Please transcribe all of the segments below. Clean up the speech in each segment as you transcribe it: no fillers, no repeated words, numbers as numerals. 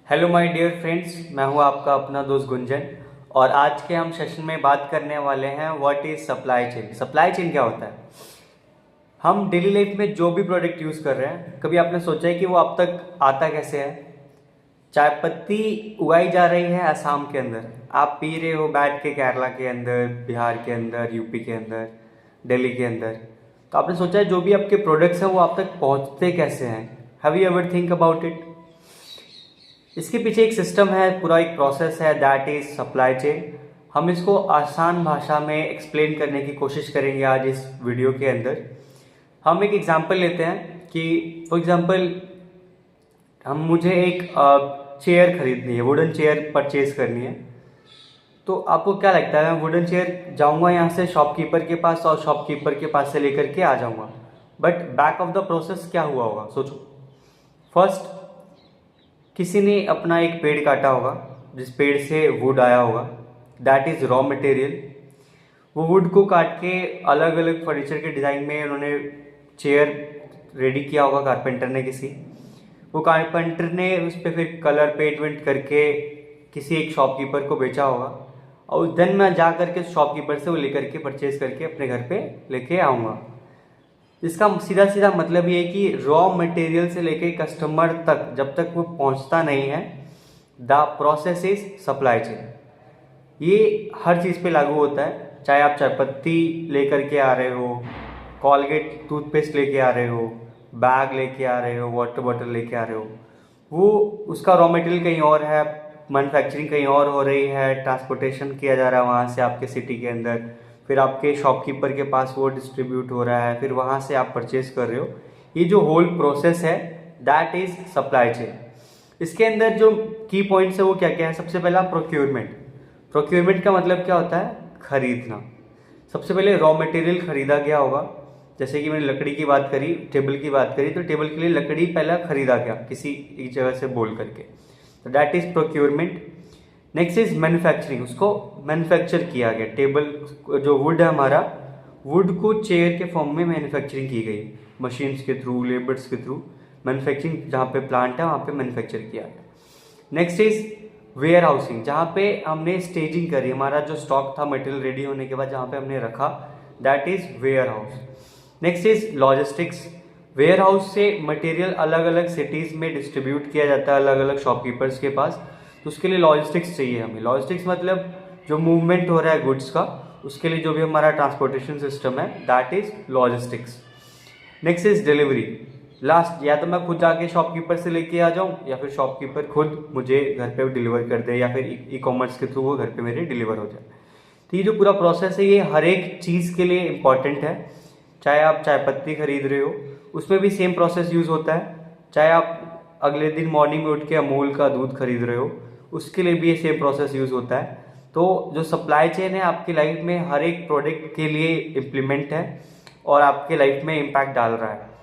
Hello my dear friends, मैं हूं आपका अपना दोस्त गुंजन। और आज के हम सेशन में बात करने वाले हैं what is supply chain. Supply chain क्या होता है? हम डेली लाइफ में जो भी प्रोडक्ट यूज़ कर रहे हैं, कभी आपने सोचा है कि वो आप तक आता कैसे है? चाय पत्ती उगाई जा रही है असम के अंदर, आप पी रहे हो बैठ के केरला के अंदर, बिहार के अंदर, यूपी के अंदर, दिल्ली के अंदर। तो आपने सोचा है जो भी आपके प्रोडक्ट्स हैं वो आप तक पहुंचते कैसे हैं? Have you ever think about it? इसके पीछे एक सिस्टम है, पूरा एक प्रोसेस है, दैट इज सप्लाई चेन। हम इसको आसान भाषा में एक्सप्लेन करने की कोशिश करेंगे आज इस वीडियो के अंदर। हम एक एग्जांपल लेते हैं कि फॉर एग्जांपल मुझे एक चेयर खरीदनी है, वुडन चेयर परचेज करनी है। तो आपको क्या लगता है, मैं वुडन चेयर जाऊंगा यहाँ से शॉपकीपर के पास और शॉपकीपर के पास से लेकर के आ जाऊंगा, but back of the process क्या हुआ होगा? सोचो। फर्स्ट, किसी ने अपना एक पेड़ काटा होगा, जिस पेड़ से वुड आया होगा, दैट इज रॉ मटेरियल। वो वुड को काट के अलग अलग फर्नीचर के डिज़ाइन में उन्होंने चेयर रेडी किया होगा कारपेंटर ने किसी। वो कारपेंटर ने उस पर फिर कलर पेंट वेंट करके किसी एक शॉपकीपर को बेचा होगा, और देन मैं जा करके शॉपकीपर से वो लेकर के परचेज करके अपने घर पे लेके आऊँगा। इसका सीधा सीधा मतलब ये है कि रॉ मटेरियल से लेके कस्टमर तक जब तक वो पहुंचता नहीं है, the process is supply chain. ये हर चीज़ पे लागू होता है, चाहे आप चाय पत्ती लेकर के आ रहे हो, कॉलगेट टूथपेस्ट लेके आ रहे हो, बैग लेके आ रहे हो, वाटर बॉटल लेके आ रहे हो, वो उसका रॉ मटेरियल कहीं और है, मैन्युफैक्चरिंग कहीं और हो रही है, ट्रांसपोर्टेशन किया जा रहा है वहाँ से आपके सिटी के अंदर, फिर आपके शॉपकीपर के पास वो डिस्ट्रीब्यूट हो रहा है, फिर वहाँ से आप परचेज कर रहे हो। ये जो होल प्रोसेस है, दैट इज सप्लाई चेन। इसके अंदर जो की पॉइंट्स है वो क्या क्या है? सबसे पहला प्रोक्योरमेंट। प्रोक्योरमेंट का मतलब क्या होता है? खरीदना। सबसे पहले रॉ मटेरियल खरीदा गया होगा। जैसे कि मैंने लकड़ी की बात करी, टेबल की बात करी, तो टेबल के लिए लकड़ी पहला खरीदा गया किसी एक जगह से बोल करके, तो that is procurement. Next is manufacturing, उसको मैन्युफैक्चर किया गया। टेबल जो वुड है हमारा, वुड को चेयर के फॉर्म में मैन्युफैक्चरिंग की गई, मशीन्स के थ्रू, लेबर्स के थ्रू मैन्युफैक्चरिंग, जहाँ पे प्लांट है वहाँ पे मैन्युफैक्चर किया गया। नेक्स्ट इज वेयर हाउसिंग, जहाँ पे हमने स्टेजिंग करी, हमारा जो स्टॉक था मटेरियल रेडी होने के बाद जहाँ पे हमने रखा, that is warehouse. Next is logistics. Warehouse से मटेरियल अलग अलग सिटीज़ में डिस्ट्रीब्यूट किया जाता है अलग अलग शॉपकीपर्स के पास, तो उसके लिए लॉजिस्टिक्स चाहिए हमें। लॉजिस्टिक्स मतलब जो मूवमेंट हो रहा है गुड्स का, उसके लिए जो भी हमारा ट्रांसपोर्टेशन सिस्टम है, that is logistics. Next is delivery. Last, या तो मैं खुद जाके शॉपकीपर से लेके आ जाऊँ, या फिर शॉपकीपर खुद मुझे घर पे डिलीवर कर दे, या फिर ई कॉमर्स के थ्रू वो घर पे मेरे डिलीवर हो जाए। तो ये जो पूरा प्रोसेस है, ये हर एक चीज़ के लिए इम्पॉर्टेंट है। चाहे आप चाय पत्ती खरीद रहे हो, उसमें भी सेम प्रोसेस यूज़ होता है। चाहे आप अगले दिन मॉर्निंग में उठ के अमूल का दूध खरीद रहे हो, उसके लिए भी ये सेम प्रोसेस यूज़ होता है। तो जो सप्लाई चेन है आपकी लाइफ में हर एक प्रोडक्ट के लिए इम्प्लीमेंट है और आपके लाइफ में इम्पैक्ट डाल रहा है।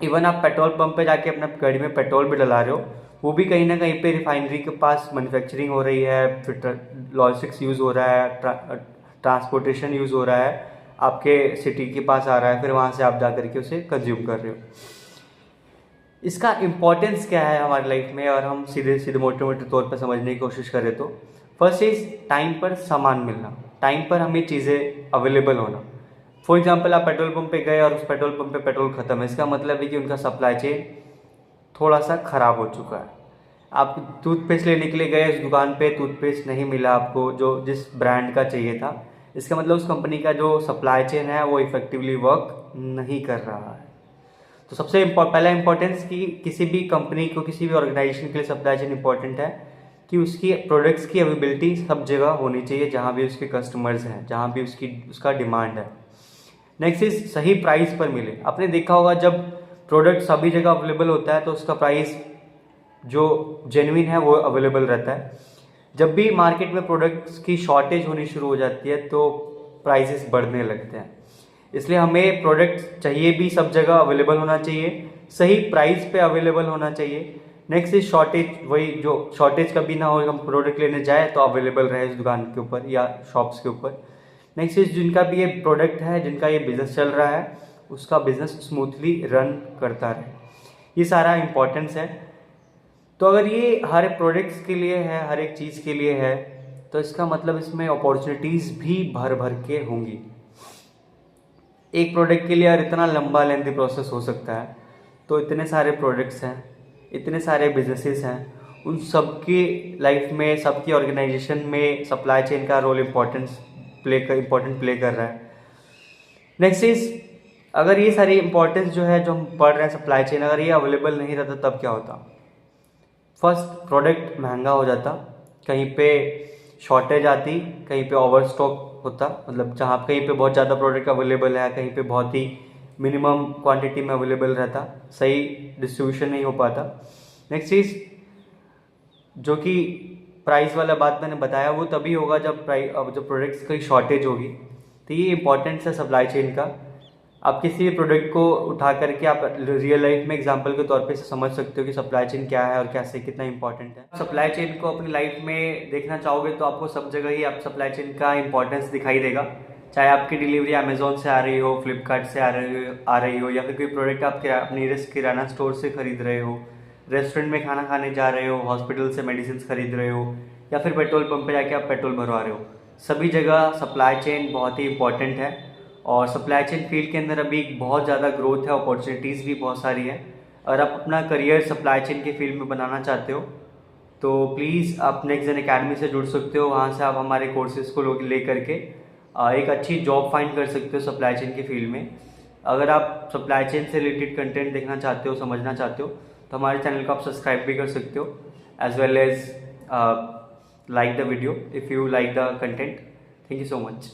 इवन आप पेट्रोल पंप पे जाके अपना गाड़ी में पेट्रोल भी डला रहे हो, वो भी कहीं ना कहीं पे रिफाइनरी के पास मैन्युफैक्चरिंग हो रही है, फिर लॉजिस्टिक्स यूज़ हो रहा है, ट्रांसपोर्टेशन यूज़ हो रहा है, आपके सिटी के पास आ रहा है, फिर वहाँ से आप जा करके उसे कंज्यूम कर रहे हो। इसका इम्पोर्टेंस क्या है हमारी लाइफ में, और हम सीधे सीधे मोटे मोटे तौर पर समझने की कोशिश करें तो फर्स्ट इज टाइम पर सामान मिलना, टाइम पर हमें चीज़ें अवेलेबल होना। फॉर एग्जाम्पल, आप पेट्रोल पंप पे गए और उस पेट्रोल पंप पे पेट्रोल खत्म है, इसका मतलब है कि उनका सप्लाई चेन थोड़ा सा खराब हो चुका है। आप टूथपेस्ट लेने के लिए गए, उस दुकान पे टूथपेस्ट नहीं मिला आपको जो जिस ब्रांड का चाहिए था, इसका मतलब उस कंपनी का जो सप्लाई चेन है वो इफेक्टिवली वर्क नहीं कर रहा है। तो सबसे पहला इंपॉर्टेंस कि किसी भी कंपनी को, किसी भी ऑर्गेनाइजेशन के लिए सप्लाई चेन इंपॉर्टेंट है कि उसकी प्रोडक्ट्स की अवेलेबिलिटी सब जगह होनी चाहिए, जहाँ भी उसके कस्टमर्स हैं, जहाँ भी उसका डिमांड है। नेक्स्ट इज सही प्राइस पर मिले। आपने देखा होगा जब प्रोडक्ट सभी जगह अवेलेबल होता है तो उसका प्राइस जो जेन्युइन है वो अवेलेबल रहता है। जब भी मार्केट में प्रोडक्ट्स की शॉर्टेज होनी शुरू हो जाती है तो प्राइसेस बढ़ने लगते हैं। इसलिए हमें प्रोडक्ट चाहिए भी सब जगह अवेलेबल होना चाहिए, सही प्राइस पे अवेलेबल होना चाहिए। नेक्स्ट इज शॉर्टेज, वही जो शॉर्टेज कभी ना हो, हम प्रोडक्ट लेने जाए तो अवेलेबल रहे इस दुकान के ऊपर या शॉप्स के ऊपर। नेक्स्ट इज जिनका भी ये प्रोडक्ट है, जिनका ये बिजनेस चल रहा है, उसका बिजनेस स्मूथली रन करता रहे। ये सारा इम्पोर्टेंस है। तो अगर ये हर प्रोडक्ट्स के लिए है, हर एक चीज़ के लिए है, तो इसका मतलब इसमें अपॉर्चुनिटीज़ भी भर भर के होंगी। एक प्रोडक्ट के लिए यार इतना लंबा लेंथी प्रोसेस हो सकता है, तो इतने सारे प्रोडक्ट्स हैं, इतने सारे बिजनेसेस हैं, उन सबकी लाइफ में, सबकी ऑर्गेनाइजेशन में सप्लाई चेन का रोल इम्पोर्टेंट प्ले कर रहा है। नेक्स्ट इज, अगर ये सारी इंपॉर्टेंस जो है जो हम पढ़ रहे हैं सप्लाई चेन, अगर ये अवेलेबल नहीं रहता तब क्या होता? फर्स्ट, प्रोडक्ट महंगा हो जाता, कहीं पे शॉर्टेज आती, कहीं पे ओवर स्टॉक होता, मतलब जहाँ कहीं पे बहुत ज़्यादा प्रोडक्ट अवेलेबल है, कहीं पे बहुत ही मिनिमम क्वांटिटी में अवेलेबल रहता, सही डिस्ट्रीब्यूशन नहीं हो पाता। नेक्स्ट चीज़, जो कि प्राइस वाला बात मैंने बताया, वो तभी होगा जब प्रोडक्ट्स की शॉर्टेज होगी। तो ये इंपॉर्टेंस है सप्लाई चेन का। आप किसी भी प्रोडक्ट को उठा करके आप रियल लाइफ में एग्जांपल के तौर पे समझ सकते हो कि सप्लाई चेन क्या है और कैसे कितना इंपॉर्टेंट है। सप्लाई चेन को अपनी लाइफ में देखना चाहोगे तो आपको सब जगह ही आप सप्लाई चेन का इंपॉर्टेंस दिखाई देगा। चाहे आपकी डिलीवरी अमेजोन से आ रही हो, फ्लिपकार्ट से आ रही हो, या फिर कोई प्रोडक्ट आप अपनी नियरेस्ट किराना स्टोर से खरीद रहे हो, रेस्टोरेंट में खाना खाने जा रहे हो, हॉस्पिटल से मेडिसिन खरीद रहे हो, या फिर पेट्रोल पंप पे जाके आप पेट्रोल भरवा रहे हो, सभी जगह सप्लाई चेन बहुत ही इंपॉर्टेंट है। और सप्लाई चेन फील्ड के अंदर अभी बहुत ज़्यादा ग्रोथ है, अपॉर्चुनिटीज़ भी बहुत सारी है। अगर आप अपना करियर सप्लाई चेन के फील्ड में बनाना चाहते हो तो प्लीज़ आप नेक्स्ट जेन अकेडमी से जुड़ सकते हो। वहाँ से आप हमारे कोर्सेज़ को ले करके एक अच्छी जॉब फाइंड कर सकते हो सप्लाई चेन के फील्ड में। अगर आप सप्लाई चेन से रिलेटेड कंटेंट देखना चाहते हो, समझना चाहते हो, तो हमारे चैनल को आप सब्सक्राइब भी कर सकते हो, as well as like the video if you like the content. Thank you so much.